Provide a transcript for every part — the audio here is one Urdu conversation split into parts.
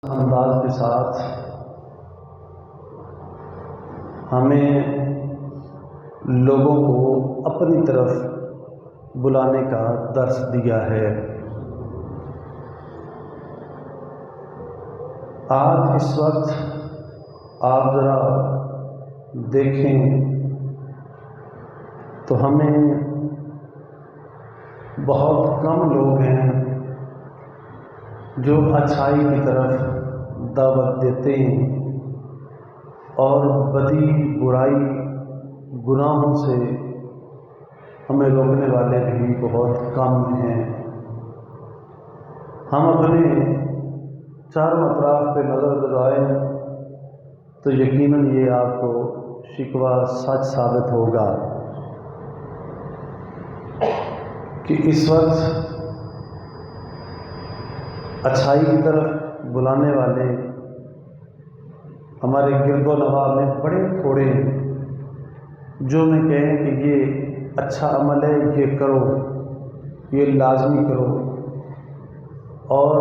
انداز کے ساتھ ہمیں لوگوں کو اپنی طرف بلانے کا درس دیا ہے۔ آج اس وقت آپ ذرا دیکھیں تو ہمیں بہت کم لوگ ہیں جو اچھائی کی طرف دعوت دیتے ہیں اور بدی برائی گناہوں سے ہمیں روکنے والے بھی بہت کم ہیں۔ ہم اپنے چاروں اطراف پہ نظر گزاریں تو یقیناً یہ آپ کو شکوہ سچ ثابت ہوگا کہ اس وقت اچھائی کی طرف بلانے والے ہمارے گرد و نواح میں بڑے تھوڑے ہیں جو میں کہیں کہ یہ اچھا عمل ہے، یہ کرو، یہ لازمی کرو، اور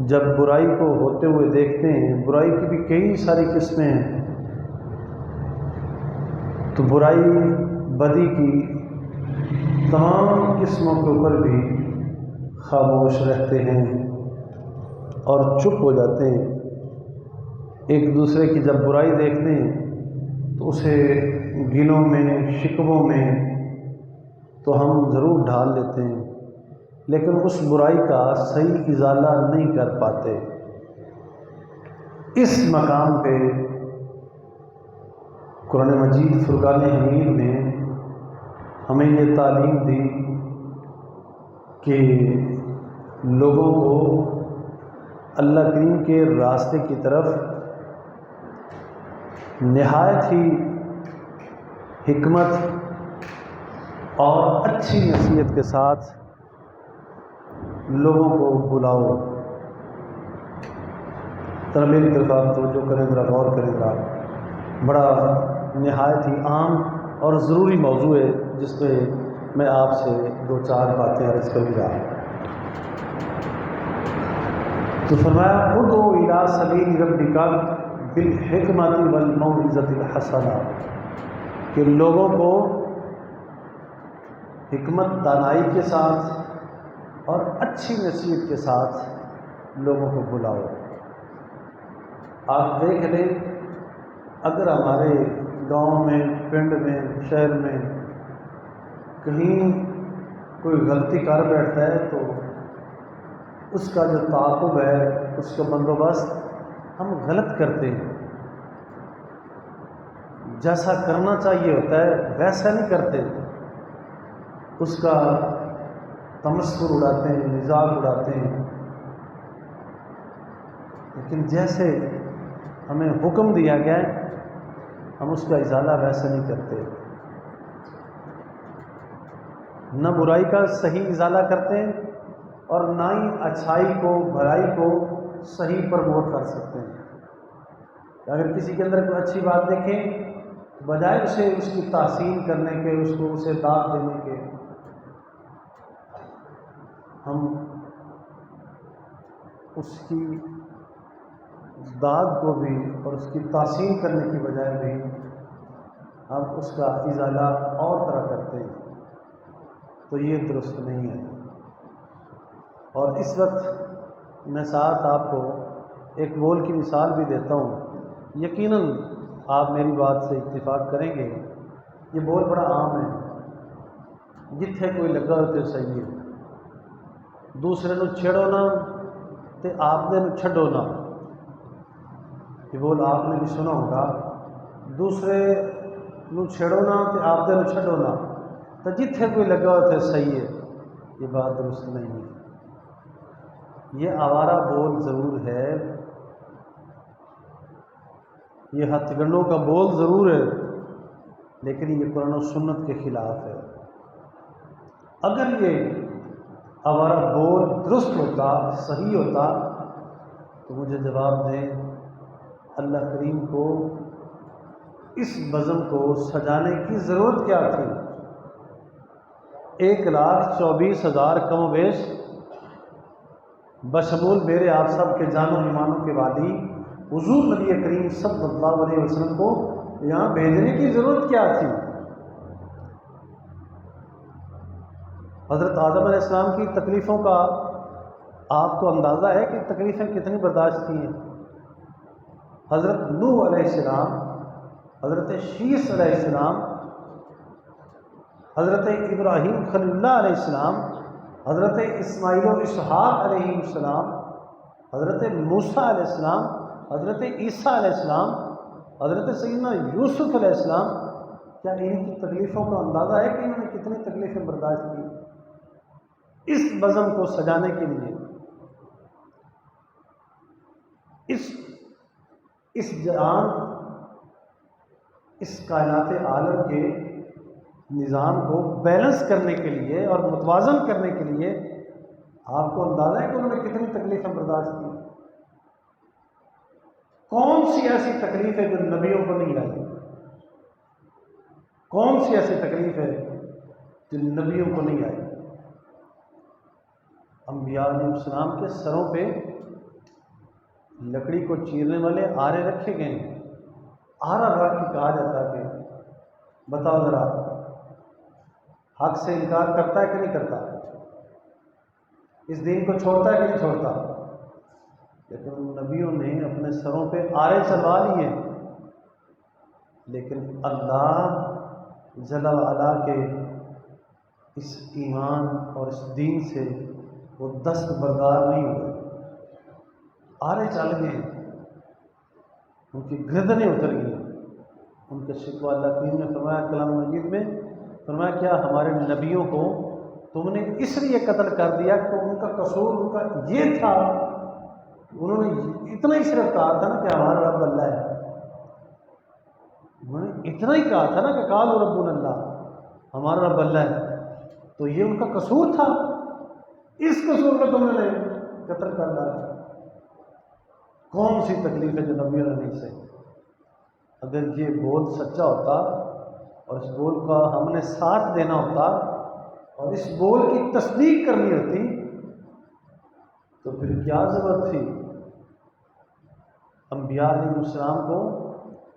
جب برائی کو ہوتے ہوئے دیکھتے ہیں، برائی کی بھی کئی ساری قسمیں ہیں، تو برائی بدی کی تمام قسموں کے اوپر بھی خاموش رہتے ہیں اور چپ ہو جاتے ہیں۔ ایک دوسرے کی جب برائی دیکھتے ہیں تو اسے گنوں میں شکووں میں تو ہم ضرور ڈھال لیتے ہیں، لیکن اس برائی کا صحیح ازالہ نہیں کر پاتے۔ اس مقام پہ قرآن مجید فرقان حمید نے ہمیں یہ تعلیم دی کہ لوگوں کو اللہ کریم کے راستے کی طرف نہایت ہی حکمت اور اچھی نصیحت کے ساتھ لوگوں کو بلاؤ۔ ذرا میری طرف آپ توجہ کریں، ذرا غور کریں، ذرا بڑا نہایت ہی عام اور ضروری موضوع ہے جس پہ میں آپ سے دو چار باتیں عرض کروں گا۔ تو فرمایا ادعو الی سبیل ربک بالحکمۃ والموعظۃ الحسنہ، کہ لوگوں کو حکمت دانائی کے ساتھ اور اچھی نصیحت کے ساتھ لوگوں کو بلاؤ۔ آپ دیکھ لیں، اگر ہمارے گاؤں میں، پنڈ میں، شہر میں کہیں کوئی غلطی کر بیٹھتا ہے تو اس کا جو تعاقب ہے، اس کا بندوبست ہم غلط کرتے ہیں۔ جیسا کرنا چاہیے ہوتا ہے ویسا نہیں کرتے، اس کا تمسخر اڑاتے ہیں، مذاق اڑاتے ہیں، لیکن جیسے ہمیں حکم دیا گیا ہے ہم اس کا ازالہ ویسا نہیں کرتے، نہ برائی کا صحیح ازالہ کرتے ہیں اور نہ ہی اچھائی کو، بھلائی کو صحیح پروموٹ کر سکتے ہیں۔ اگر کسی کے اندر کوئی اچھی بات دیکھیں، بجائے اسے اس کی تحسین کرنے کے، اسے داد دینے کے، ہم اس کی داد کو بھی اور اس کی تحسین کرنے کی بجائے بھی ہم اس کا ازالہ اور طرح کرتے ہیں، تو یہ درست نہیں ہے۔ اور اس وقت میں ساتھ آپ کو ایک بول کی مثال بھی دیتا ہوں، یقیناً آپ میری بات سے اتفاق کریں گے، یہ بول بڑا عام ہے، جتھے کوئی لگا ہوتے صحیح ہے، دوسرے نو چھیڑو نہ تے آپ نے چھڈو نہ، یہ بول آپ نے بھی سنا ہوگا، دوسرے نو چھیڑو نہ تے آپ نے چھڈو نہ، تو جتھے کوئی لگا ہوتے صحیح ہے، یہ بات درست نہیں ہے۔ یہ آوارہ بول ضرور ہے، یہ ہتھ گنڈوں کا بول ضرور ہے، لیکن یہ قرآن و سنت کے خلاف ہے۔ اگر یہ آوارہ بول درست ہوتا، صحیح ہوتا، تو مجھے جواب دیں اللہ کریم کو اس بزم کو سجانے کی ضرورت کیا تھی؟ 1,24,000 کم و بیش بشمول میرے آپ سب کے جان و ایمانوں کے والی حضور نبی کریم صلی اللہ علیہ وسلم کو یہاں بھیجنے کی ضرورت کیا تھی؟ حضرت آدم علیہ السلام کی تکلیفوں کا آپ کو اندازہ ہے کہ تکلیفیں کتنی برداشت کی ہیں؟ حضرت نوح علیہ السلام، حضرت شیس علیہ السلام، حضرت ابراہیم خلیل اللہ علیہ السلام، حضرت اسماعیل و اسحاق علیہ السلام، حضرت موسیٰ علیہ السلام، حضرت عیسیٰ علیہ السلام، حضرت سیدنا یوسف علیہ السلام، کیا ان کی تکلیفوں کا اندازہ ہے کہ انہوں نے کتنی تکلیفیں برداشت کی اس بزم کو سجانے کے لیے، اس جہان، اس کائنات عالم کے نظام کو بیلنس کرنے کے لیے اور متوازن کرنے کے لیے آپ کو اندازہ ہے کہ انہوں نے کتنی تکلیفیں برداشت کی؟ کون سی ایسی تکلیف ہے جو نبیوں کو نہیں آئی؟ کون سی ایسی تکلیف ہے جو نبیوں کو نہیں آئی؟ انبیاء علیہ السلام کے سروں پہ لکڑی کو چیرنے والے آرے رکھے گئے ہیں، آرا رکھ کے کہا جاتا ہے کہ بتاؤ ذرا حق سے انکار کرتا ہے کہ نہیں کرتا، اس دین کو چھوڑتا ہے کہ نہیں چھوڑتا؟ لیکن ان نبیوں نے اپنے سروں پہ آرے چلوا لیے، لیکن اللہ جل وعلا کے اس ایمان اور اس دین سے وہ دستبردار نہیں ہوئے، آرے چل گئے، ان کی گردنیں اتر گئیں، ان کا شکوہ اللہ کریم نے فرمایا کلام مجید میں، فرمایا کیا ہمارے نبیوں کو تم نے اس لیے قتل کر دیا کہ ان کا قصور ان کا یہ تھا، انہوں نے اتنا ہی صرف کہا تھا نا کہ ہمارا رب اللہ ہے، انہوں نے اتنا ہی کہا تھا نا کہ قالوا ربنا اللہ، ہمارا رب اللہ ہے، تو یہ ان کا قصور تھا، اس قصور کا تم نے قتل کر ڈالا۔ کون سی تکلیف ہے جو نبیوں نے نہیں سہی؟ اگر یہ بول سچا ہوتا اور اس بول کا ہم نے ساتھ دینا ہوتا اور اس بول کی تصدیق کرنی ہوتی تو پھر کیا ضرورت تھی انبیاء علیہ السلام کو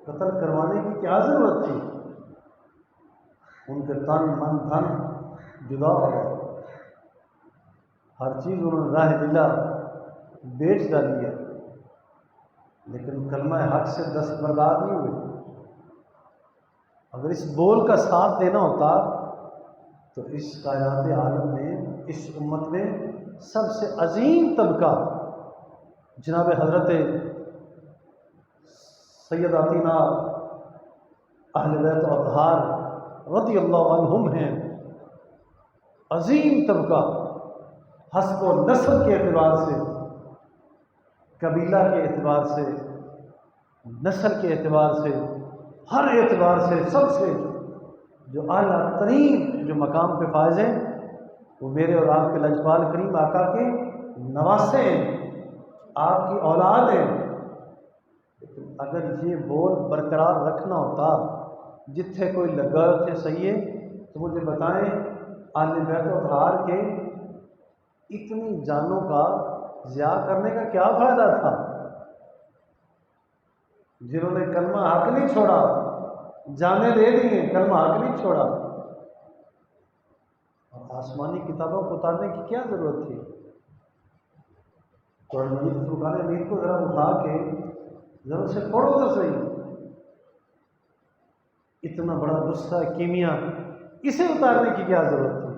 قتل کروانے کی؟ کیا ضرورت تھی؟ ان کے تن من دھن جدا ہو گئے، ہر چیز انہوں نے راہ دلا بیچ ڈالی ہے، لیکن کلمہ حق سے دستبردار نہیں ہوئے۔ اگر اس بول کا ساتھ دینا ہوتا تو اس کائنات عالم میں، اس امت میں سب سے عظیم طبقہ جناب حضرت سیداتنا اہل بیت اطہار رضی اللہ عنہم ہیں، عظیم طبقہ، حسب و نسب کے اعتبار سے، قبیلہ کے اعتبار سے، نسل کے اعتبار سے، ہر اعتبار سے سب سے جو اعلیٰ ترین جو مقام پہ فائز ہیں وہ میرے اور آپ کے لجپال کریم آقا کے نواسے ہیں، آپ کی اولاد ہیں۔ لیکن اگر یہ بول برقرار رکھنا ہوتا، جتھے کوئی لگا تھے صحیح ہے، تو مجھے بتائیں اہل بیت اطہار کے اتنی جانوں کا ضیاع کرنے کا کیا فائدہ تھا؟ جنہوں نے کلمہ حق نہیں چھوڑا، جانیں دے دی ہیں، کلمہ حق نہیں چھوڑا، اور آسمانی کتابوں کو اتارنے کی کیا ضرورت تھی؟ قرآن مجید فرقان حمید کو ذرا اٹھا کے ذرا اسے پڑھو تو صحیح، اتنا بڑا غصہ کیمیا، اسے اتارنے کی کیا ضرورت تھی؟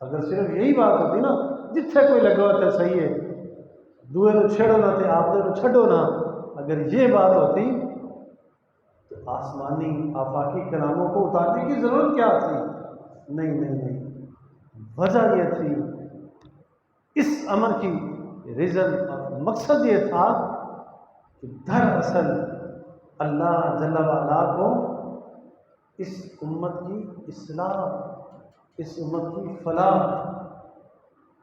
اگر صرف یہی بات ہوتی نا، جتھے کوئی لگا ہوتا صحیح ہے، دوئے تو چھڑو نہ تھے، آپ تو چھڈو نہ، اگر یہ بات ہوتی تو آسمانی آفاقی کلاموں کو اتارنے کی ضرورت کیا تھی؟ نہیں نہیں نہیں، وجہ یہ تھی، اس امر کی ریزن اور مقصد یہ تھا کہ دراصل اللہ جل وعلا کو اس امت کی اصلاح، اس امت کی فلاح،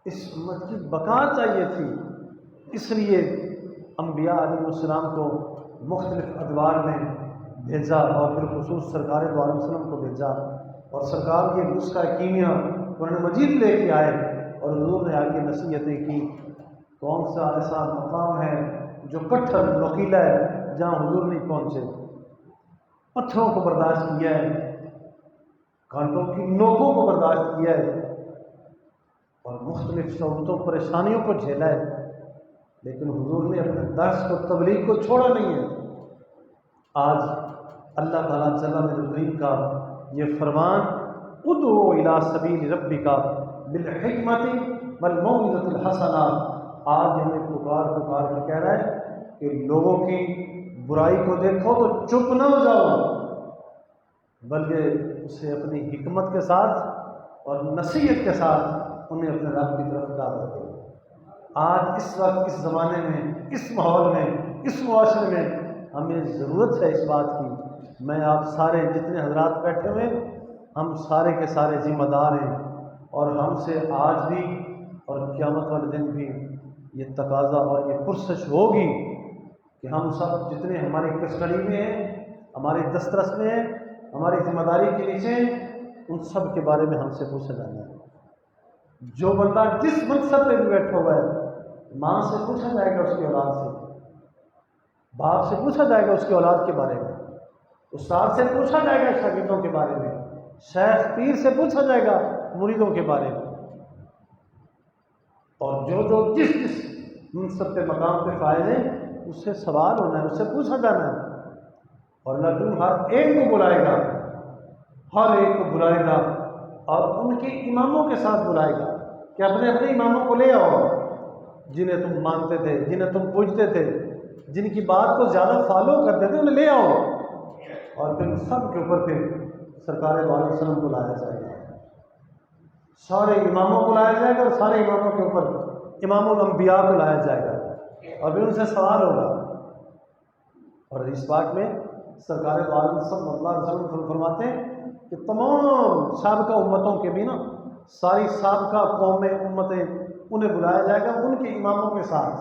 اس امت کی بقا چاہیے تھی، اس لیے انبیاء علیہ السلام کو مختلف ادوار میں بھیجا اور بالخصوص سرکار دو عالم وسلم کو بھیجا، اور سرکار یہ نسخہ کیمیا قرآن مجید لے کے آئے اور حضور نے آ کے نصیحتیں کی کون سا ایسا مقام ہے جو کٹھر نوکیلا ہے جہاں حضور نہیں پہنچے؟ پتھروں کو برداشت کیا ہے، کانٹوں کی نوکوں کو برداشت کیا ہے، اور مختلف صعوبتوں پریشانیوں کو جھیلا ہے، لیکن حضور نے اپنے درس کو تبلیغ کو چھوڑا نہیں ہے۔ آج اللہ تعالیٰ جل مجدہ کا یہ فرمان، ادعو الی سبیل ربک بالحکمت والموعظۃ الحسنہ، آج ہمیں پکار کے کہہ رہا ہے کہ لوگوں کی برائی کو دیکھو تو چپ نہ ہو جاؤ، بلکہ اسے اپنی حکمت کے ساتھ اور نصیحت کے ساتھ انہیں اپنے رب کی طرف دعوت دو۔ آج اس وقت، اس زمانے میں، اس ماحول میں، اس معاشرے میں ہمیں ضرورت ہے اس بات کی۔ میں آپ سارے جتنے حضرات بیٹھے ہوئے، ہم سارے کے سارے ذمہ دار ہیں، اور ہم سے آج بھی اور قیامت والے دن بھی یہ تقاضا اور یہ پرسش ہوگی کہ ہم سب جتنے ہماری کسٹڈی میں ہیں، ہماری دسترس میں ہیں، ہماری ذمہ داری کے نیچے ہیں، ان سب کے بارے میں ہم سے پوچھا جانا ہے۔ جو بندہ جس منصب پہ بھی بیٹھا ہوا ہے، ماں سے پوچھا جائے گا اس کی اولاد سے، باپ سے پوچھا جائے گا اس کی اولاد کے بارے میں، استاد سے پوچھا جائے گا شاگردوں کے بارے میں، شیخ پیر سے پوچھا جائے گا مریدوں کے بارے میں، اور جو جس منصب پہ مقام پہ فائز ہیں اس سے سوال ہونا ہے، اس سے پوچھا جانا ہے۔ اور اللہ تعالیٰ ہر ایک کو بلائے گا، ہر ایک کو بلائے گا، اور ان کے اماموں کے ساتھ بلائے گا کہ اپنے اماموں کو لے آؤ، جنہیں تم مانتے تھے، جنہیں تم پوجتے تھے، جن کی بات کو زیادہ فالو کرتے تھے، انہیں لے آؤ، اور پھر سب کے اوپر پھر سرکار دو عالم وسلم کو لایا جائے گا، سارے اماموں کو لایا جائے گا، اور سارے اماموں کے اوپر امام الانبیاء کو لایا جائے گا، اور پھر ان سے سوال ہوگا۔ اور اس بات میں سرکار دو عالم صلی اللہ علیہ وسلم فرماتے ہیں کہ تمام سابقہ امتوں کے بھی ساری سابقہ قومیں، امتیں، انہیں بلایا جائے گا ان کے اماموں کے ساتھ۔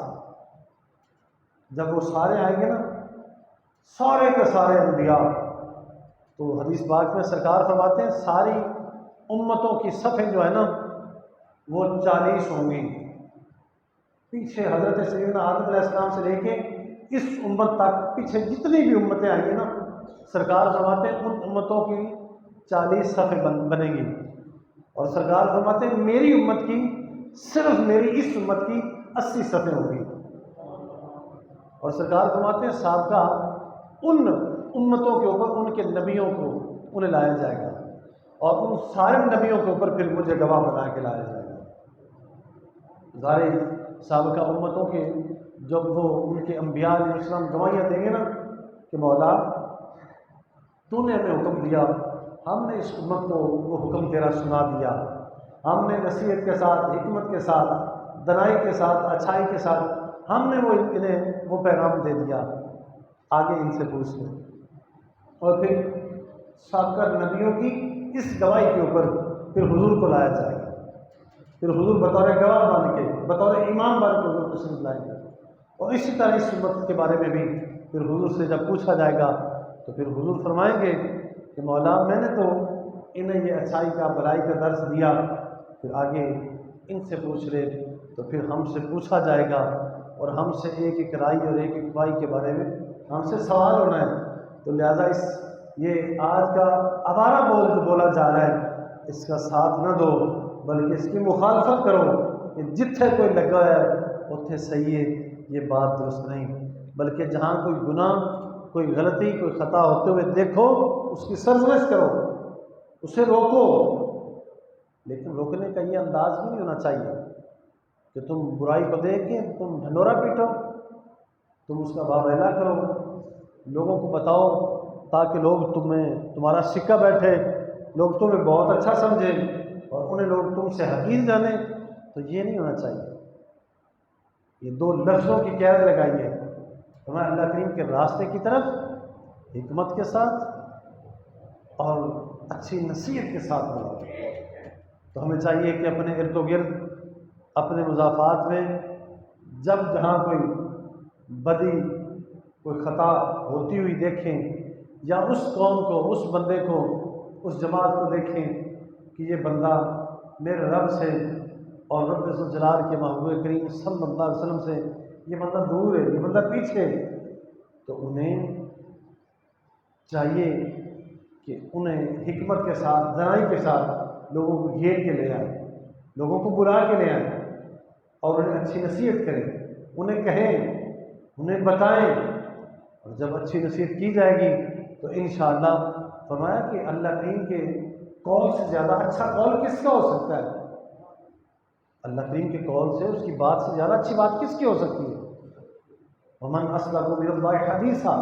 جب وہ سارے آئیں گے سارے کے سارے انبیاء، تو حدیث پاک میں سرکار فرماتے ہیں ساری امتوں کی صفیں جو ہے وہ 40 ہوں گی۔ پیچھے حضرت سیدنا آدم علیہ السلام سے لے کے اس امت تک پیچھے جتنی بھی امتیں آئی ہیں سرکار فرماتے ہیں ان امتوں کی 40 صفیں بنیں گی، اور سرکار فرماتے ہیں میری امت کی، صرف میری اس امت کی 80 صفیں ہوں گی، اور سرکار فرماتے ہیں سابقہ ان امتوں کے اوپر ان کے نبیوں کو انہیں لایا جائے گا، اور ان سارے نبیوں کے اوپر پھر مجھے گواہ بنا کے لایا جائے گا۔ ظاہر سابقہ امتوں کے جب وہ ان کے انبیاء علیہ السلام گواہیاں دیں گے کہ مولا تو نے ہمیں حکم دیا، ہم نے اس امت کو وہ حکم تیرا سنا دیا، ہم نے نصیحت کے ساتھ، حکمت کے ساتھ، دنائی کے ساتھ، اچھائی کے ساتھ ہم نے انہیں وہ پیغام دے دیا، آگے ان سے پوچھ لیں۔ اور پھر سابقہ نبیوں کی اس گواہی کے اوپر پھر حضور کو لایا جائے گا، پھر حضور بطور گواہ بن کے، بطور امام بن کے حضور تشریف لائیں گے، اور اسی طرح اس امت کے بارے میں بھی پھر حضور سے جب پوچھا جائے گا تو پھر حضور فرمائیں گے کہ مولا میں نے تو انہیں یہ اچھائی کا، بھلائی کا درس دیا، پھر آگے ان سے پوچھ لے، تو پھر ہم سے پوچھا جائے گا، اور ہم سے ایک ایک رائی اور ایک ایک بائی کے بارے میں ہم سے سوال ہونا ہے۔ تو لہٰذا یہ آج کا آوارہ بول جو بولا جا رہا ہے، اس کا ساتھ نہ دو، بلکہ اس کی مخالفت کرو کہ جتھے کوئی لگا ہے اتھے صحیح ہے، یہ بات درست نہیں، بلکہ جہاں کوئی گناہ، کوئی غلطی، کوئی خطا ہوتے ہوئے دیکھو اس کی سرزنش کرو، اسے روکو، لیکن روکنے کا یہ انداز بھی نہیں ہونا چاہیے کہ تم برائی کو دیکھ کے تم ڈھنڈورا پیٹو، تم اس کا واویلا کرو، لوگوں کو بتاؤ تاکہ لوگ تمہارا سکہ بیٹھے، لوگ تمہیں بہت اچھا سمجھیں اور انہیں لوگ تم سے حقیر جانیں، تو یہ نہیں ہونا چاہیے۔ یہ دو لفظوں کی قید لگائی ہے، تمہیں اللہ کریم کے راستے کی طرف حکمت کے ساتھ اور اچھی نصیحت کے ساتھ بڑھو۔ تو ہمیں چاہیے کہ اپنے ارد و گرد، اپنے مضافات میں جب جہاں کوئی بدی، کوئی خطا ہوتی ہوئی دیکھیں، یا اس قوم کو، اس بندے کو، اس جماعت کو دیکھیں کہ یہ بندہ میرے رب سے اور رب ذوالجلال کے محبوب کریم صلی اللہ علیہ وسلم سے یہ بندہ دور ہے، یہ بندہ پیچھے ہے، تو انہیں چاہیے کہ انہیں حکمت کے ساتھ، دانائی کے ساتھ لوگوں کو گھیر کے لے آئیں، لوگوں کو بلا کے لے آئیں اور انہیں اچھی نصیحت کریں، انہیں کہیں، انہیں بتائیں، اور جب اچھی نصیحت کی جائے گی تو انشاءاللہ فرمایا کہ اللہ کریم کے قول سے زیادہ اچھا قول کس کا ہو سکتا ہے؟ اللہ کریم کے قول سے، اس کی بات سے زیادہ اچھی بات کس کی ہو سکتی ہے؟ ومن اصدق من اللہ حدیثا،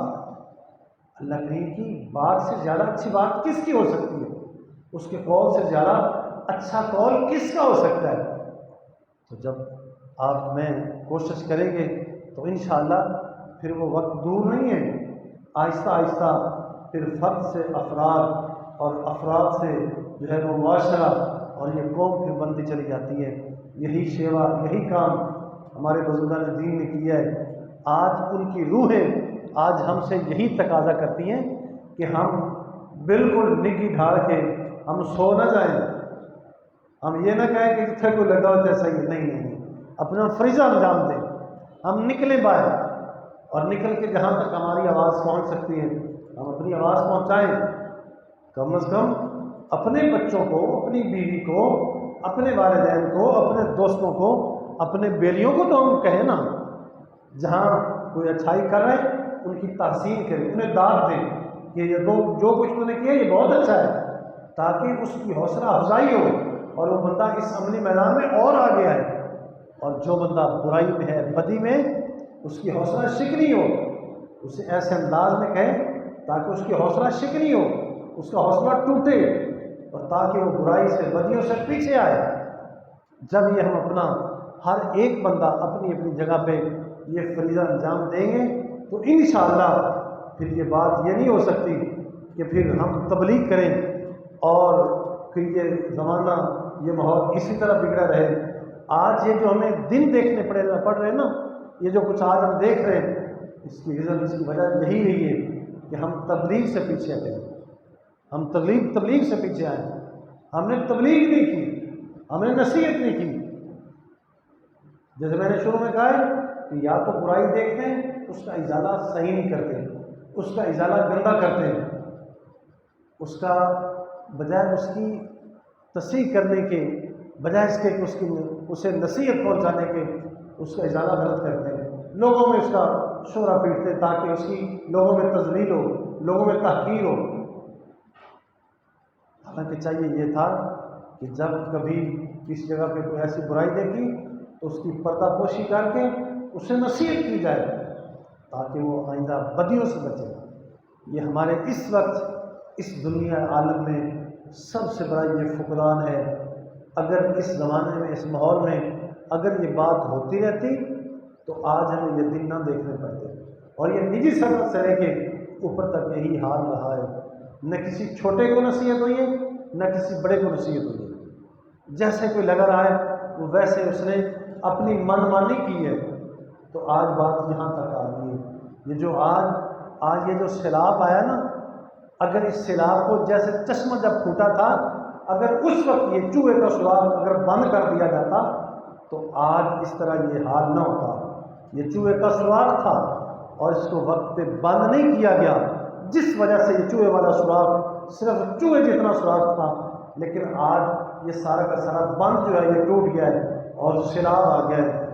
اللہ کریم کی بات سے زیادہ اچھی بات کس کی ہو سکتی ہے؟ اس کے قول سے زیادہ اچھا قول کس کا ہو سکتا ہے؟ تو جب آپ میں کوشش کریں گے تو انشاءاللہ پھر وہ وقت دور نہیں ہے، آہستہ آہستہ پھر فرد سے افراد اور افراد سے جو ہے وہ معاشرہ اور یہ قوم پھر بنتی چلی جاتی ہے۔ یہی شیوا، یہی کام ہمارے بزرگان دین نے کیا ہے۔ آج ان کی روحیں آج ہم سے یہی تقاضا کرتی ہیں کہ ہم بالکل نگی ڈھال کے ہم سو نہ جائیں، ہم یہ نہ کہیں کہ جتنے کوئی لگا ہوتا ہے صحیح، نہیں، اپنا فریضہ انجام دیں، ہم نکلیں باہر اور نکل کے جہاں تک ہماری آواز پہنچ سکتی ہے ہم اپنی آواز پہنچائیں، کم از کم اپنے بچوں کو، اپنی بیوی کو، اپنے والدین کو، اپنے دوستوں کو، اپنے بیلیوں کو تو ہم کہیں نا، جہاں کوئی اچھائی کر رہے ہیں ان کی تحسین کریں، انہیں داد دیں کہ یہ جو کچھ انہوں نے کیا یہ بہت اچھا ہے، تاکہ اس کی حوصلہ افزائی ہو اور وہ بندہ اس عملی میدان میں اور آگے آئے، اور جو بندہ برائی میں ہے، بدی میں، اس کی حوصلہ شکنی ہو، اسے ایسے انداز میں کہیں تاکہ اس کی حوصلہ شکنی ہو، اس کا حوصلہ ٹوٹے، اور تاکہ وہ برائی سے، بدیوں سے پیچھے آئے۔ جب یہ ہم اپنا ہر ایک بندہ اپنی اپنی جگہ پہ یہ فریضہ انجام دیں گے تو انشاءاللہ پھر یہ بات یہ نہیں ہو سکتی کہ پھر ہم تبلیغ کریں اور پھر یہ زمانہ، یہ ماحول اسی طرح بگڑا رہے۔ آج یہ جو ہمیں دن دیکھنے پڑ رہے ہیں نا، یہ جو کچھ آج ہم دیکھ رہے ہیں، اس کی ریزن، اس کی وجہ یہی رہی ہے کہ ہم تبلیغ سے پیچھے ہٹے، ہم تبلیغ سے پیچھے آئے، ہم نے تبلیغ نہیں کی، ہم نے نصیحت نہیں کی۔ جیسے میں نے شروع میں کہا ہے کہ یا تو برائی دیکھتے ہیں اس کا ازالہ صحیح نہیں کرتے، اس کا ازالہ گندا کرتے ہیں، اس کا بجائے اس کی تصحیح کرنے کے بجائے اس کے کہ اسے نصیحت پہنچانے کے اس کا ازالہ غلط کرتے ہیں، لوگوں میں اس کا شعرہ پیٹتے ہیں تاکہ اس کی لوگوں میں تذلیل ہو، لوگوں میں تحقیر ہو۔ حالانکہ چاہیے یہ تھا کہ جب کبھی کسی جگہ پہ کوئی ایسی برائی دیکھی تو اس کی پردہ پوشی کر کے اسے نصیحت کی جائے تاکہ وہ آئندہ بدیوں سے بچے۔ یہ ہمارے اس وقت اس دنیا عالم میں سب سے بڑا یہ فقدان ہے۔ اگر اس زمانے میں، اس ماحول میں اگر یہ بات ہوتی رہتی تو آج ہمیں یہ دن نہ دیکھنے پڑتے، اور یہ نجی سطح سے لے کے اوپر تک یہی حال رہا ہے، نہ کسی چھوٹے کو نصیحت ہوئی ہے نہ کسی بڑے کو نصیحت ہوئی ہے، جیسے کوئی لگا رہا ہے وہ ویسے اس نے اپنی من مانی کی ہے۔ تو آج بات یہاں تک آ گئی ہے۔ یہ جو آج یہ جو سیلاب آیا نا، اگر اس سیلاب کو جیسے چشمہ جب پھوٹا تھا، اگر اس وقت یہ چوہے کا سراغ اگر بند کر دیا جاتا تو آج اس طرح یہ حال نہ ہوتا۔ یہ چوہے کا سراغ تھا اور اس کو وقت پہ بند نہیں کیا گیا، جس وجہ سے یہ چوہے والا سراغ صرف چوہے جتنا سراغ تھا، لیکن آج یہ سارا کا سارا بند جو ہے یہ ٹوٹ گیا ہے اور سیلاب آ گیا ہے۔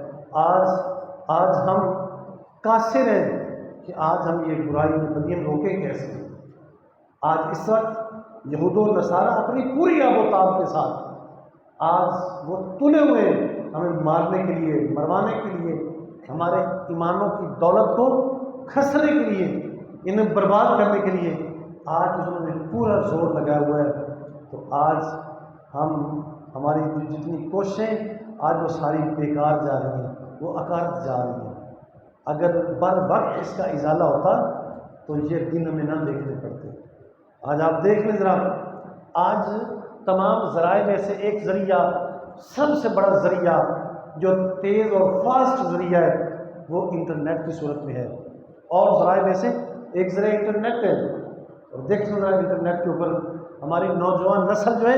آج ہم قاصر ہیں کہ آج ہم یہ برائی میں بدیاں روکیں کیسے؟ آج اس وقت یہود و نصارہ اپنی پوری آب و تاب کے ساتھ آج وہ تلے ہوئے ہمیں مارنے کے لیے، مروانے کے لیے، ہمارے ایمانوں کی دولت کو کھسنے کے لیے، انہیں برباد کرنے کے لیے آج انہوں نے پورا زور لگایا ہوا ہے۔ تو آج ہماری جتنی کوششیں آج وہ ساری بیکار جا رہی ہیں، وہ اکارت جا رہی ہیں۔ اگر بر وقت اس کا ازالہ ہوتا تو یہ دن ہمیں نہ دیکھنے پڑتے۔ آج آپ دیکھ لیں ذرا، آج تمام ذرائع میں سے ایک ذریعہ، سب سے بڑا ذریعہ جو تیز اور فاسٹ ذریعہ ہے وہ انٹرنیٹ کی صورت میں ہے، اور ذرائع میں سے ایک ذریعہ انٹرنیٹ ہے۔ اور دیکھیں ذرا انٹرنیٹ کے اوپر ہماری نوجوان نسل جو ہے،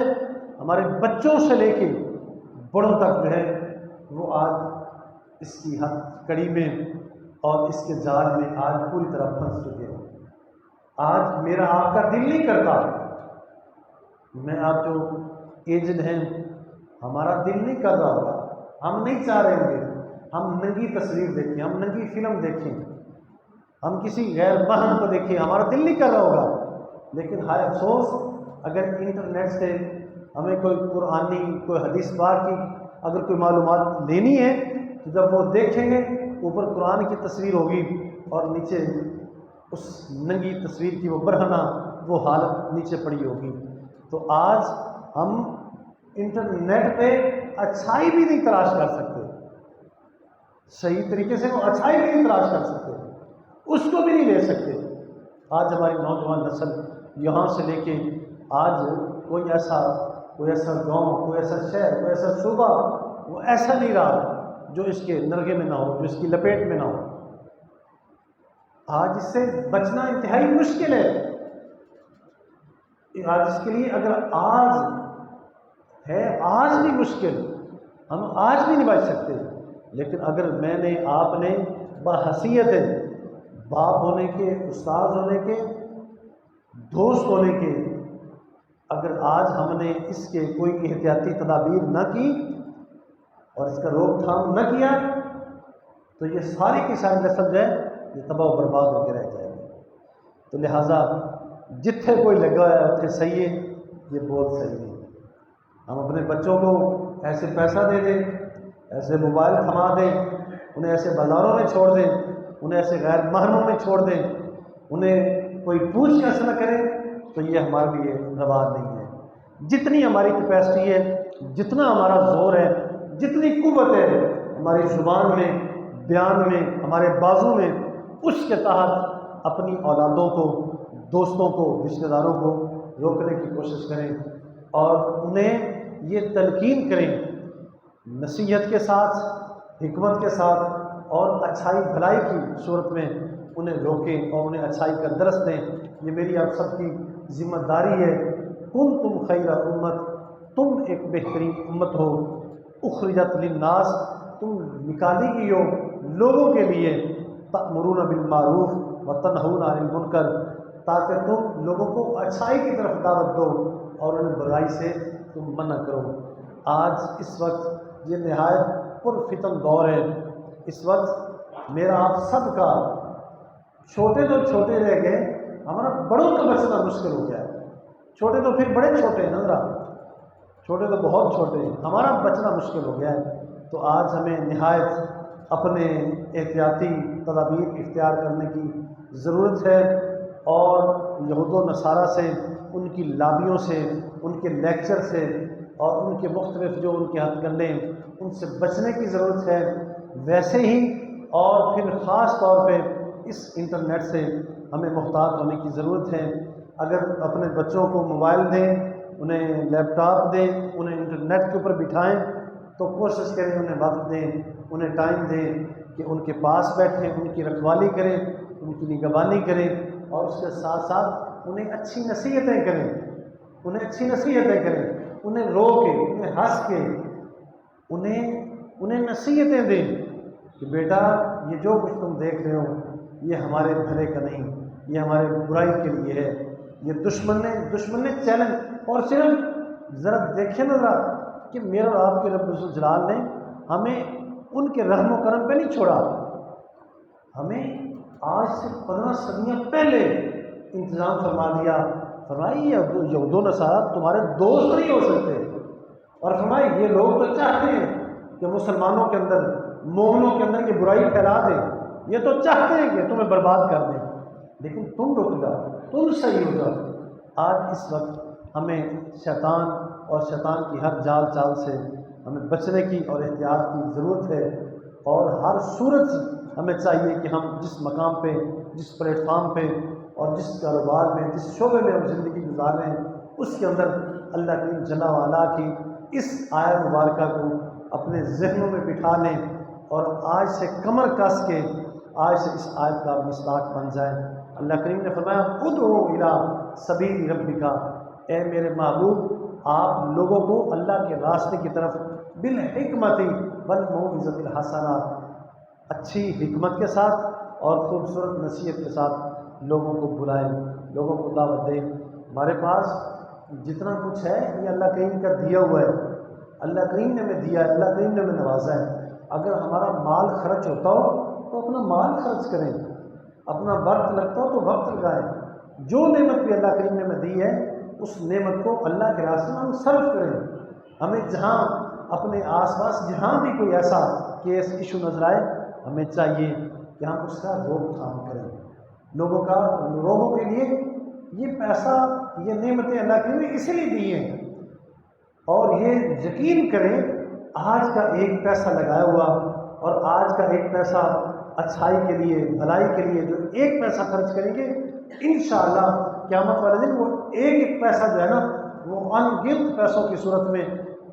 ہمارے بچوں سے لے کے بڑوں تک جو ہے وہ آج اس کی حد کڑی میں اور اس کے جال میں آج پوری طرح پھنس چکے ہیں۔ آج میرا آپ کا دل نہیں کرتا، میں آپ جو ایجڈ ہیں ہمارا دل نہیں کر رہا ہوگا، ہم نہیں چاہ رہے ہوں گے ہم ننگی تصویر دیکھیں، ہم ننگی فلم دیکھیں، ہم کسی غیر محرم کو دیکھیں، ہمارا دل نہیں کر رہا ہوگا۔ لیکن ہائے افسوس، اگر انٹرنیٹ سے ہمیں کوئی قرآنی کوئی حدیث پاک کی اگر کوئی معلومات لینی ہے تو جب وہ دیکھیں گے اوپر قرآن کی تصویر ہوگی اور نیچے اس ننگی تصویر کی وہ برہنہ وہ حالت نیچے پڑی ہوگی۔ تو آج ہم انٹرنیٹ پہ اچھائی بھی نہیں تلاش کر سکتے، صحیح طریقے سے وہ اچھائی بھی نہیں تلاش کر سکتے، اس کو بھی نہیں لے سکتے۔ آج ہماری نوجوان نسل یہاں سے لے کے آج کوئی ایسا گاؤں، کوئی ایسا شہر، کوئی ایسا صوبہ وہ ایسا نہیں رہا جو اس کے نرغے میں نہ ہو، جو اس کی لپیٹ میں نہ ہو۔ آج اس سے بچنا انتہائی مشکل ہے۔ آج اس کے لیے اگر آج بھی مشکل، ہم آج بھی نہیں بچ سکتے، لیکن اگر میں نے آپ نے بحیثیت باپ ہونے کے، استاد ہونے کے، دوست ہونے کے، اگر آج ہم نے اس کے کوئی احتیاطی تدابیر نہ کی اور اس کا روک تھام نہ کیا تو یہ ساری کی ساری نسل جو ہے یہ تباہ و برباد ہو کے رہ جائے گی۔ تو لہٰذا جتھے کوئی لگا ہے اتنے صحیح ہے، یہ بول صحیح ہے۔ ہم اپنے بچوں کو ایسے پیسہ دے دیں، ایسے موبائل تھما دیں، انہیں ایسے بازاروں میں چھوڑ دیں، انہیں ایسے غیر محرموں میں چھوڑ دیں، انہیں کوئی پوچھ گچھ نہ کرے تو یہ ہمارے لیے روا نہیں ہے۔ جتنی ہماری کیپیسٹی ہے، جتنا ہمارا زور ہے، جتنی قوت ہے ہماری زبان میں، بیان میں، ہمارے بازو میں، اس کے تحت اپنی اولادوں کو، دوستوں کو، رشتہ داروں کو روکنے کی کوشش کریں اور انہیں یہ تلقین کریں نصیحت کے ساتھ، حکمت کے ساتھ اور اچھائی بھلائی کی صورت میں انہیں روکیں اور انہیں اچھائی کا درس دیں۔ یہ میری آپ سب کی ذمہ داری ہے۔ تم خیر امت، تم ایک بہترین امت ہو، اخرجت للناس، تم نکالی گئی ہو لوگوں کے لیے، تأمرون بالمعروف وتنہون عن المنکر، تاکہ تم لوگوں کو اچھائی کی طرف دعوت دو اور ان برائی سے تم منع کرو۔ آج اس وقت یہ نہایت پرفتن دور ہے۔ اس وقت میرا آپ سب کا، چھوٹے تو چھوٹے رہ گئے، ہمارا بڑوں کا بچنا مشکل ہو گیا ہے۔ چھوٹے تو پھر بڑے چھوٹے ہیں، نظرا چھوٹے تو بہت چھوٹے ہیں، ہمارا بچنا مشکل ہو گیا ہے۔ تو آج ہمیں نہایت اپنے احتیاطی تدابیر اختیار کرنے کی ضرورت ہے اور یہود و نصارہ سے، ان کی لابیوں سے، ان کے لیکچر سے اور ان کے مختلف جو ان کے ہتھ کنڈے ہیں ان سے بچنے کی ضرورت ہے۔ ویسے ہی اور پھر خاص طور پہ اس انٹرنیٹ سے ہمیں محتاط ہونے کی ضرورت ہے۔ اگر اپنے بچوں کو موبائل دیں، انہیں لیپ ٹاپ دیں، انہیں انٹرنیٹ کے اوپر بٹھائیں تو کوشش کریں انہیں وقت دیں، انہیں ٹائم دیں کہ ان کے پاس بیٹھیں، ان کی رکھوالی کریں، ان کی نگہبانی کریں اور اس کے ساتھ ساتھ انہیں اچھی نصیحتیں کریں، انہیں رو کے، انہیں ہنس کے، انہیں نصیحتیں دیں کہ بیٹا یہ جو کچھ تم دیکھ رہے ہو یہ ہمارے بھلے کا نہیں، یہ ہمارے برائی کے لیے ہے۔ یہ دشمن نے چیلنج، اور صرف ذرا دیکھیں نا ذرا کہ میرا اور آپ کے رب الجلال نے ہمیں ان کے رحم و کرم پہ نہیں چھوڑا، ہمیں آج سے 15 صدیاں پہلے انتظام فرما دیا۔ فرمائی یہود و نصارہ تمہارے دوست نہیں ہو سکتے، اور فرمائی یہ لوگ تو چاہتے ہیں کہ مسلمانوں کے اندر، مومنوں کے اندر یہ برائی پھیلا دیں، یہ تو چاہتے ہیں کہ تمہیں برباد کر دیں، لیکن تم رک جاؤ، تم صحیح ہو جاؤ۔ آج اس وقت ہمیں شیطان اور شیطان کی ہر جال چال سے ہمیں بچنے کی اور احتیاط کی ضرورت ہے، اور ہر صورت ہمیں چاہیے کہ ہم جس مقام پہ، جس پلیٹ فارم پہ اور جس کاروبار میں، جس شعبے میں ہم زندگی گزار رہے ہیں اس کے اندر اللہ کریم جل وعلا کی اس آیت مبارکہ کو اپنے ذہنوں میں بٹھا لیں اور آج سے کمر کس کے آج سے اس آیت کا مصداق بن جائیں۔ اللہ کریم نے فرمایا ادعو الی سبیل ربک، اے میرے محبوب آپ لوگوں کو اللہ کے راستے کی طرف بالحکمت والموعظۃ الحسنہ، اچھی حکمت کے ساتھ اور خوبصورت نصیحت کے ساتھ لوگوں کو بلائیں، لوگوں کو دعوت دیں۔ ہمارے پاس جتنا کچھ ہے یہ اللہ کریم کا دیا ہوا ہے، اللہ کریم نے ہمیں دیا ہے، اللہ کریم نے ہمیں نوازا ہے۔ اگر ہمارا مال خرچ ہوتا ہو تو اپنا مال خرچ کریں، اپنا وقت لگتا ہو تو وقت لگائیں۔ جو نعمت بھی اللہ کریم نے ہمیں دی ہے اس نعمت کو اللہ کے راستے میں ہم صرف کریں۔ ہمیں جہاں اپنے آس پاس جہاں بھی کوئی ایسا کیس ایشو نظر آئے، ہمیں چاہیے کہ ہم اس کا روک تھام کریں۔ لوگوں کے لیے یہ پیسہ، یہ نعمتیں اللہ کریم نے اسی لیے دی ہیں، اور یہ یقین کریں آج کا ایک پیسہ لگایا ہوا اور آج کا ایک پیسہ اچھائی کے لیے، بھلائی کے لیے جو ایک پیسہ خرچ کریں گے، انشاءاللہ قیامت والے دن وہ ایک پیسہ جو ہے نا وہ ان گنت پیسوں کی صورت میں،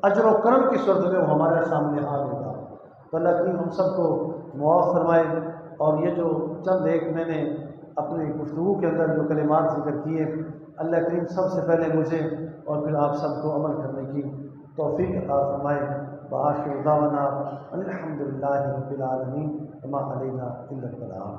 اجر و کرم کی صورت میں وہ ہمارے سامنے آ گا۔ تو اللہ کریم ہم سب کو معاف فرمائے، اور یہ جو چند ایک میں نے اپنی گفتگو کے اندر جو کلمات ذکر کیے، اللہ کریم سب سے پہلے مجھے اور پھر آپ سب کو عمل کرنے کی توفیق عطا فرمائے۔ بآخر دعوانا الحمدللہ رب العالمین، وما علینا الا البلاغ۔